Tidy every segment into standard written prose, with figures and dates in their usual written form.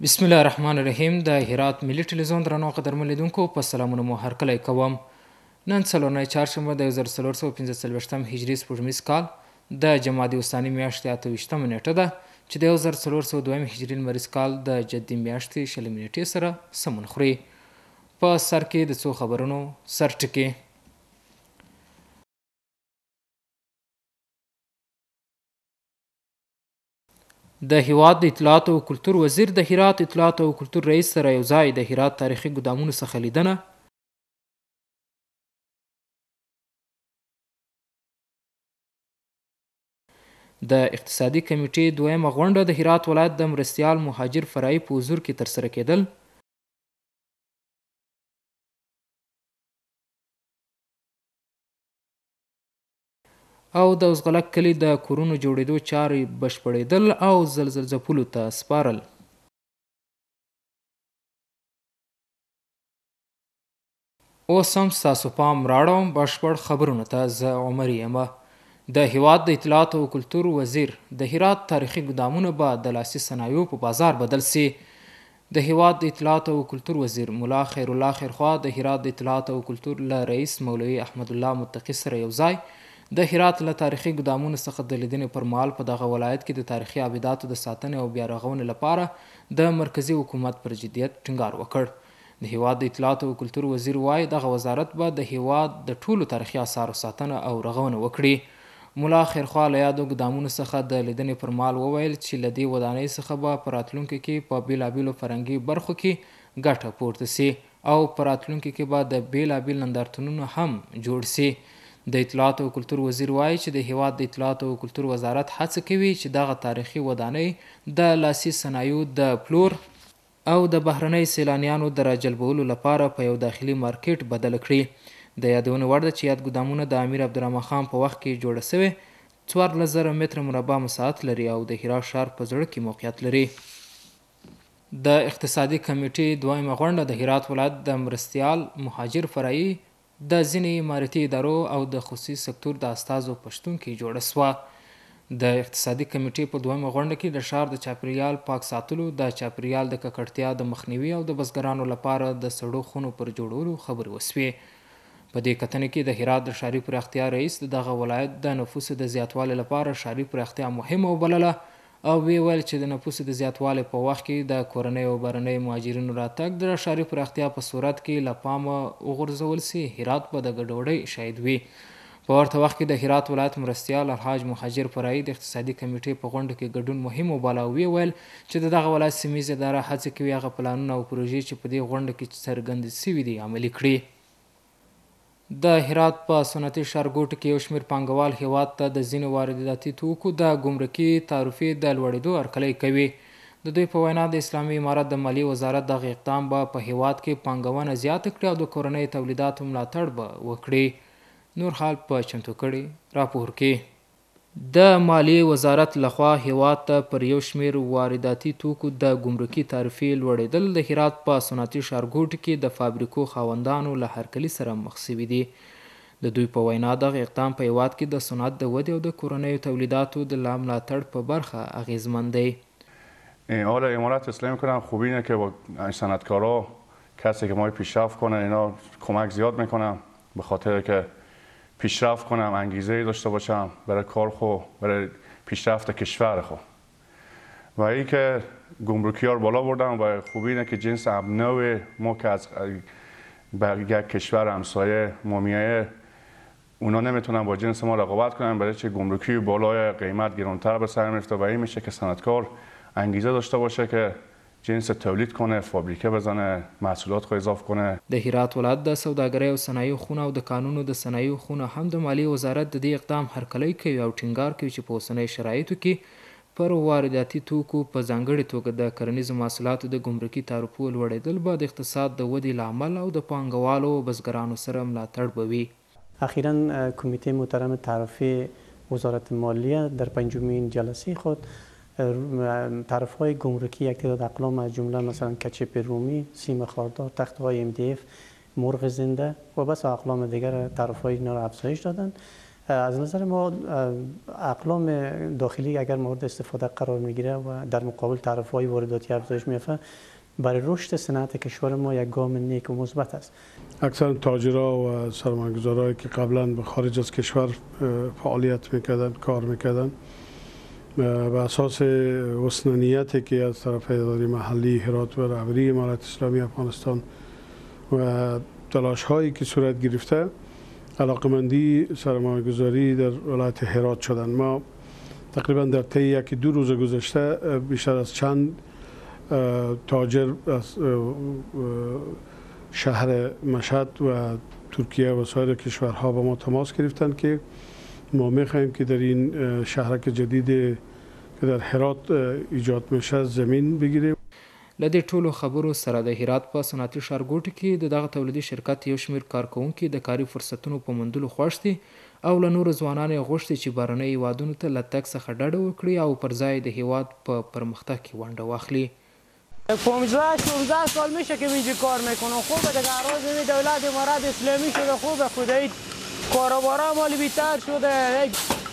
بسم الله الرحمن الرحیم. د هرات ملي ټلویزیون درنو قدرمن لیدونکو په سلامونه مو هرکلی کوم. نن څلورنۍ چهارشنبه د 1445 هجري سپوږمیز کال د جمادی الثاني میاشتې 28مه نیټه ده چې د 1402 هجري لمریز کال د جدي میاشتې 20 نیټې سره سمون خوري. په سر کې د څو خبرونو سرټکي. د هیواد د اطلاعات او کلتور وزیر د هرات اطلاعات او کلتور رئیس سره یو ځای د هرات تاریخي ګدامونو څخه لیدنه. د اقتصادي کمیټې دویمه غونډه د هرات ولایت د مرستیال مهاجر فرعي په حضور کې ترسره کېدل. او د اوزغلک کلي د کورونو جوړېدو چارې بشپړېدل او زلزل ځپلو ته سپارل. اوس هم ستاسو پام راړوم بشپړ خبرونو ته. زه عمر یم. د هیواد د اطلاعات او کلتور وزیر د هرات تاریخي ګدامونه به د لاسي صنایعو په بازار بدل سي. د هیواد د اطلاعات او کلتور وزیر ملا خیر الله خیرخوا د هرات د اطلاعات او کلتور له رئیس مولوي احمد الله متقي سره یو ځای د هرات له تاریخي ګدامونو څخه د لیدنې پر مهال په دغه ولایت کې د تاریخي ابداتو د ساتنې او بیا رغونې لپاره د مرکزي حکومت پر جدیت ټینګار وکړ. د هیواد د اطلاعات او کلتور وزیر وایي دغه وزارت به د هیواد د ټولو تاریخي اثارو ساتنه او رغونه وکړي. ملا خیرخوا له یادو ګدامونو څخه د لیدنې پر مهال وویل چې له دې ودانۍ څخه به په راتلونکي کې په بېلابېلو فرهنګي برخو کې ګټه پورته سي او په راتلونکي کې به د بېلابېل نندارتونونه هم جوړ سي. د اطلاعات او کلتور وزیر وایي چې د هیواد د اطلاعات او کلتور وزارت هڅه کوي چې دغه تاریخي ودانۍ د لاسي صنایعو د پلور او د بهرنۍ سیلانیانو د راجلبولو لپاره په یو داخلي مارکیټ بدله کړي. د یادونې وړ ده چې یاد ګدامونه د امیر عبدالرحمن خان په وخت کې جوړه سوې 14,000 متره مربع مساحت لري او د هرات ښار په زړه کې موقعیت لري. د اقتصادي کمیټې دویمه غونډه د هرات ولایت د مرستیال مهاجر فرعي د ځینې امارتي ادارو او د خصوصي سکتور د استازو په شتون کې جوړه سوه. د اقتصادي کمیټې په دویمه غونډه کې د ښار د چاپیریال پاک ساتلو، د چاپیریال د ککړتیا د مخنیوي او د بزګرانو لپاره د سړو خونو پر جوړولو خبرې وسوې. په دې کتنې کې د هرات د ښاري پراختیا رئیس د دغه ولایت د نفوسو د زیاتوالي لپاره ښاري پراختیا مهمه وبلله او ویل چې د نفوسو د زیاتوالي په وخت کې د کورنۍ او بهرنۍ مهاجرینو راتګ د ښاري پراختیا په صورت کې له پامه وغورځول سي، هرات به د ګډوډۍ شاهد وي. په ورته وخت کې د هرات ولایت مرستیال الحاج مهاجر فرعي د اقتصادي کمیټې په غونډه کې ګډون مهم وباله او ویل چې د دغه ولایت سیمه اداره هڅه کوي هغه پلانونه او پروژې چې په دې غونډه کې څرګند سوي دي عملي کړي. د هرات په صنعتي ښارګوټو کې یو شمېر پانګوال هیواد ته د ځینو وارداتي توکو د ګمرکي تعرفې د لوړېدو هرکلی کوي. د دوی په وینا د اسلامي امارت د مالیې وزارت دغه اقدام به په هیواد کې پانګونه زیاته کړي او د کورنۍ تولیداتو ملاتړ به وکړي. نور حال په چمتو کړي راپور کې. د مالیې وزارت لخوا هیواد ته پر یو شمېر وارداتي توکو د ګمرکي تعرفې لوړېدل د هرات په صنعتي ښارګوټو کې د فابریکو خاوندانو له هرکلي سره مخ سوي دي. د دوی په وینا دغه اقدام په هیواد کې د صنعت د ودې او د کورنیو تولیداتو د لا ملاتړ په برخه اغیزمن دی. حالا امارت اسلامی میکنن خوبی اینه که با صنعتکارا کسی که ما پیشرفت کنه اینا کمک زیاد میکنم به خاطر که پیشرفت کنم، انگیزه داشته باشم برای کار خو، برای پیشرفت کشور خو. و ای که گمرکی ها رو بالا بردم و خوبی اینه که جنس ابنو ما که از یک کشور همسایه مومیه اونا نمیتونن با جنس ما رقابت کنن، برای چه گمرکی بالای قیمت گرانتر به سر میفته و این میشه که صنعتکار انگیزه داشته باشه که جنس تولید کنه، فابریکه بزنه، محصولات خو اضافه کنه. د هرات ولایت د سوداګرۍ او صنایعو خونه او د کانونو د صنایعو خونه هم د مالیې وزارت د دې اقدام هرکلی کوي او ټینګار کوي چې په اوسنیو شرایطو کې پر وارداتي توکو په ځانګړې توګه د کرنیزو محصولاتو د ګمرکي تعرفو لوړېدل به د اقتصاد د ودې لامل او د پانګوالو او بزګرانو سره ملاتړ به وي. اخیراً کمیته محترم تعرفه وزارت مالیه در پنجمین جلسه خود تعرفه‌های گمرکی یک تعداد اقلام از جمله مثلا کچپ رومی، سیم خاردار، تخته‌های MDF، مرغ زنده و بس اقلام دیگر تعرفه‌های اینا را افزایش دادند از نظر ما اقلام داخلی اگر مورد استفاده قرار میگیره و در مقابل تعرفه‌های وارداتی افزایش می‌یافته، برای رشد صنعت کشور ما یک گام نیک و مثبت است. اکثر تاجرها و سرمایه‌گذارایی که قبلا به خارج از کشور فعالیت میکردن، کار میکردن، به اساس حسن نیتی که از طرف اداره محلی هرات و رهبری امارت اسلامی افغانستان و تلاش هایی که صورت گرفته، علاقمندی سرمایه‌گذاری در ولایت هرات شدن. ما تقریبا در طی یکی دو روز گذشته بیشتر از چند تاجر از شهر مشهد و ترکیه و سایر کشورها با ما تماس گرفتند که ما می‌خواهیم که در این شهرک جدید که در هرات ایجاد میشه زمین بگیریم. له دې ټولو خبرو سره د هرات په صنعتي ښارګوټي کې دغه تولیدي شرکت یو شمېر کارکوونکي د کاري فرصتونو په موندلو خوښ دي او له نورو ځوانانو یې غوښتي چې بهرنیو هیوادونو ته له تګ څخه ډډه وکړي او پر ځای د هیواد په پرمختګ کې ونډه واخلي. 15-16 سال میشه که اینجا کار میکنم. خوبه دیگه اراضی دولت امارت اسلامی شده، خوبه خدایی کاروبارا مالی بیتر شده.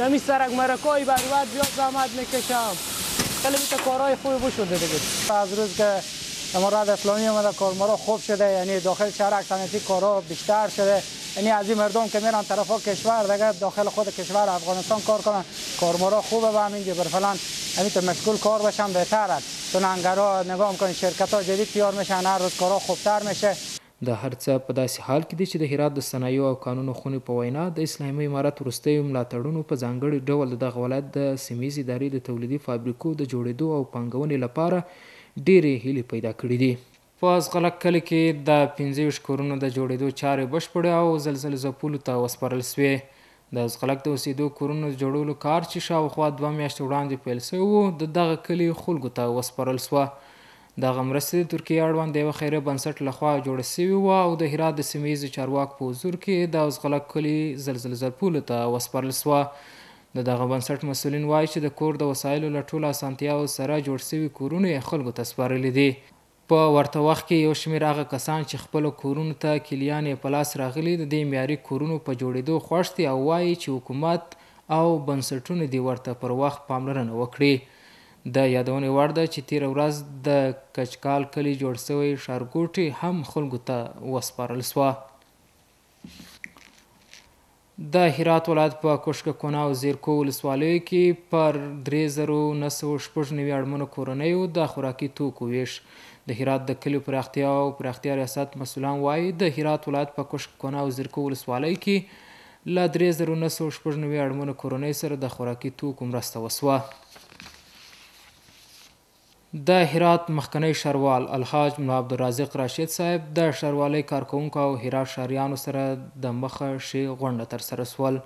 نمی سرک مرکایی بروت بیاد زحمت میکشم. خیلی بیت کارهای خوبی بشده دیگه. از روز که امارت اسلامی اومده کارمارا خوب شده، یعنی داخل شهر صنعتی کارا بیشتر شده. یعنی از این مردم که میرن طرفا کشور دیگه داخل خود کشور افغانستان کار کنن، کارمارا خوبه و همینجا برفلان همین تو مشغول کار بشن بهتر است. تو ننگرها نگاه میکنین شرکت ها جدید تیار میشن، هر روز کارا خوبتر میشه. د هر څه په داسې حال کې دی چې د هرات د صنایعو او کانونو خونې په وینا د اسلامي امارت وروستیو ملاتړونو په ځانګړي ډول د دغه ولایت د سیمې ادارې د تولیدي فابریکو د جوړېدو او پانګونې لپاره ډېرې هیلې پیدا کړي دي. په ازغلک کلي کې د 25 کورونو د جوړېدو چارې بشپړې او زلزلې ځپلو ته وسپارل سوې. د ازغلک د اوسېدو کورونو د جوړولو کار چې شاوخوا 2 میاشتې وړاندې پیل سوی و د دغه کلي خلکو ته وسپارل سوه. دغه مرستې د ترکیې اړوند د یوه خیریه بنسټ لخوا جوړه سوې وه او د هرات د سیمه ییز چارواکو په حضور کې د ازغلک کلي زلزلې ځپلو ته وسپارل سوه. د دغه بنسټ مسؤلین وایي چې د کور د وسایلو له ټولو اسانتیاوو سره جوړ سوي کورونه یې خلکو ته سپارلي دي. په ورته وخت کې یو شمېر هغه کسان چې خپلو کورونو ته کلیان یې په لاس راغلي د دې معیاري کورونو په جوړېدو خوښ دي او وایي چې حکومت او بنسټونه دې ورته پر وخت پاملرنه وکړي. د یادونې وړ ده چې تېره ورځ د کچکال کلي جوړ سوی ښارګوټي هم خلکو ته وسپارل سوه. د هرات ولایت په کوشککونه او زیرکو ولسوالیو کې پر 3996 اړمنو کورنیو د خوراکي توکو ویش. د هرات د کلیو پراختیا او پراختیا ریاست مسؤلان وایي د هرات ولایت په کوشککونه او زیرکو ولسوالیو کې له 3996 اړمنو کورنیو سره د خوراکي توکو مرسته وسوه. د هرات مخکنی ښاروال الحاج ملا عبدالرازق راشد صاحب د ښاروالۍ کارکوونکو او هرات ښاریانو سره د مخه ښې غونډه ترسره سول.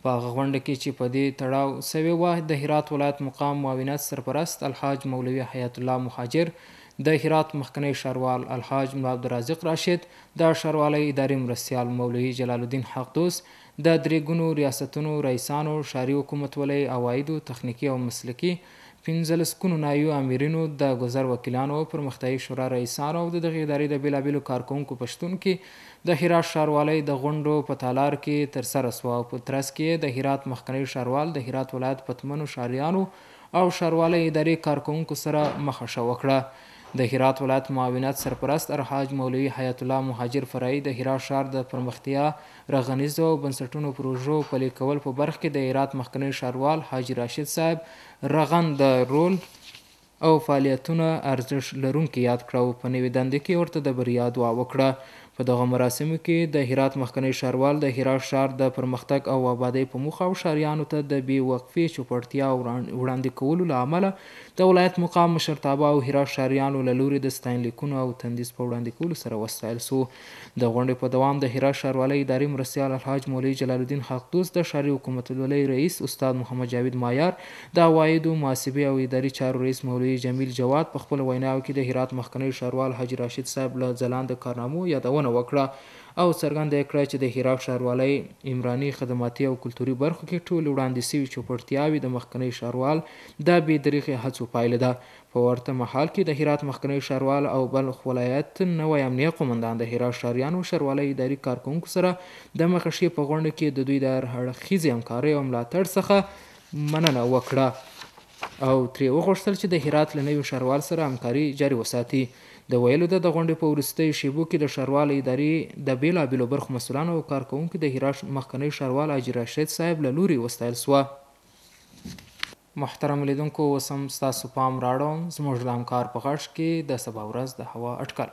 په هغه غونډه کې چې په دې تړاو سوې وه د هرات ولایت مقام معاونیت سرپرست الحاج مولوي حیات الله مهاجر، د هرات مخکنی ښاروال الحاج ملا عبدالرازق راشد، د ښاروالۍ اداري مرستیال مولوي جلال الدین حقدوس، د 3 ګونو ریاستونو رئیسانو، ښاري حکومتولۍ، عوایدو، تخنیکي او مسلکي، 15 کونو نایو امیرینو، د ګذر وکیلانو، پرمختیایي شورا رئیسانو او د دغې ادارې د بېلابېلو کارکوونکو په شتون کې د هرات ښاروالۍ د غونډو په تالار کې ترسره سوه او په ترڅ کې د هرات مخکنی ښاروال د هرات ولایت پتمنو ښاریانو او ښاروالۍ ادارې کارکوونکو سره مخه ښه وکړه. د هرات ولایت معاونیت سرپرست الحاج مولوي حیات الله مهاجر فرعي د هرات ښار د پرمختیا، رغنیزو او بنسټونو پروژو پلي کول په برخه کې د هرات مخکنی ښاروال حاجي راشد صاحب رغند رول او فعالیتونه ارزښت لرونکي یاد کړه او په نوې دندې کې ورته د بریا دعا وکړه. په دغه مراسمو کې د هرات مخکنی ښاروال د هرات ښار د پرمختګ او آبادۍ په موخه او ښاریانو ته د بې وقفې چوپړتیا وړاندې کولو له امله د ولایت مقام مشرتابه او هرات ښاریانو له لوري د ستاینلیکونو او تندیز په وړاندې کولو سره وستایل سو. د غونډې په دوام د هرات ښاروالۍ اداري مرستیال الحاج مولوي جلال الدین حقدوس، د ښاري حکومتولۍ رئیس استاد محمد جاوید مایار، د عوایدو، محاسبې او اداري چارو رئیس مولوي جمیل جواد په خپلو ویناوو کې د هرات مخکنی ښاروال حاجي راشد صاحب له ځلانده کارنامو یادونه ارزونه وکړه او څرګنده یې کړه چې د هرات ښاروالۍ عمراني خدماتي او کلتوري برخو کې ټولې وړاندې سوي چوپړتیاوې د مخکني ښاروال د بې دریغې هڅو پایله ده. په ورته مهال کې د هرات مخکنی ښاروال او بلخ ولایت نوی امنیه قومندان د هرات ښاریانو ښاروالۍ اداري کارکوونکو سره د مخه په غونډه کې د دوی د هر اړخیزې همکارۍ او ملاتړ څخه مننه وکړه او ترې وغوښتل چې د هرات له نوي ښاروال سره همکاري جاري وساتي. د ویلو ده د غونډې په وروستیو شیبو کې د ښاروال ادارې د بېلابېلو برخو مسؤلانو او کارکوونکو د هرات مخکنی ښاروال حاجي راشد صاحب له لوري وستایل سوه. محترم لیدونکو، اوس هم ستاسو پام راړوم زموږ د همکار په غږ کې د سبا ورځ د هوا اټکل.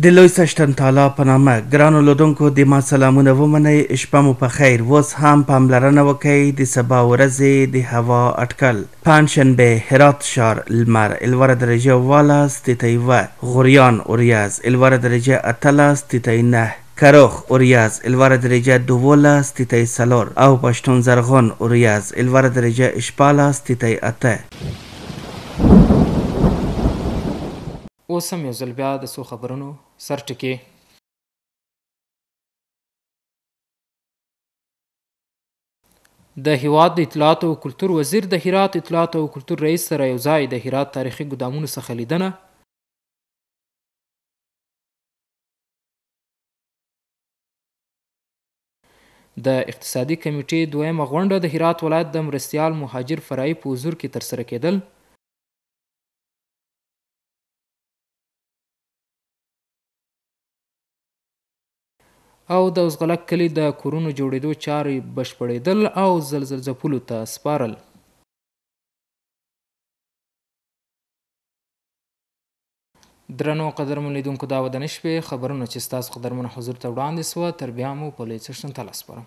د لوی سشتن تالا په نامه ګرانو لیدونکو د ما سلامونه ومنئ، شپه مو په خیر. اوس هم پاملرنه وکئ د سبا ورځې د هوا اټکل. پنجشنبه هرات ښار لمر الوره درجه 12 غوریان اوریاز الوره درجه 18 کروخ اوریاز الوره درجه 12 او پشتون زرغون اوریاز الوره درجه 14 اوس هم یو ځل بیا د څو خبرونو سرټکي. د هیواد د اطلاعاتو او کلتور وزیر د هرات اطلاعاتو او کلتور رئیس سره یو ځای د هرات تاریخي ګدامونو څخه لیدنه، د اقتصادي کمیټې دویمه غونډه د هرات ولایت د مرستیال مهاجر فرعي په حضور کې ترسره کېدل، او د اوزغلک کلي د کورونو جوړېدو چارې بشپړېدل او زلزل ځپلو ته سپارل. درنو قدرمن لیدونکو، دا ودانې شوې خبرونه چې ستاسو قدرمن حضور ته وړاندې سوه، تر بیا مو په لوی څښتن تعالی سپارم.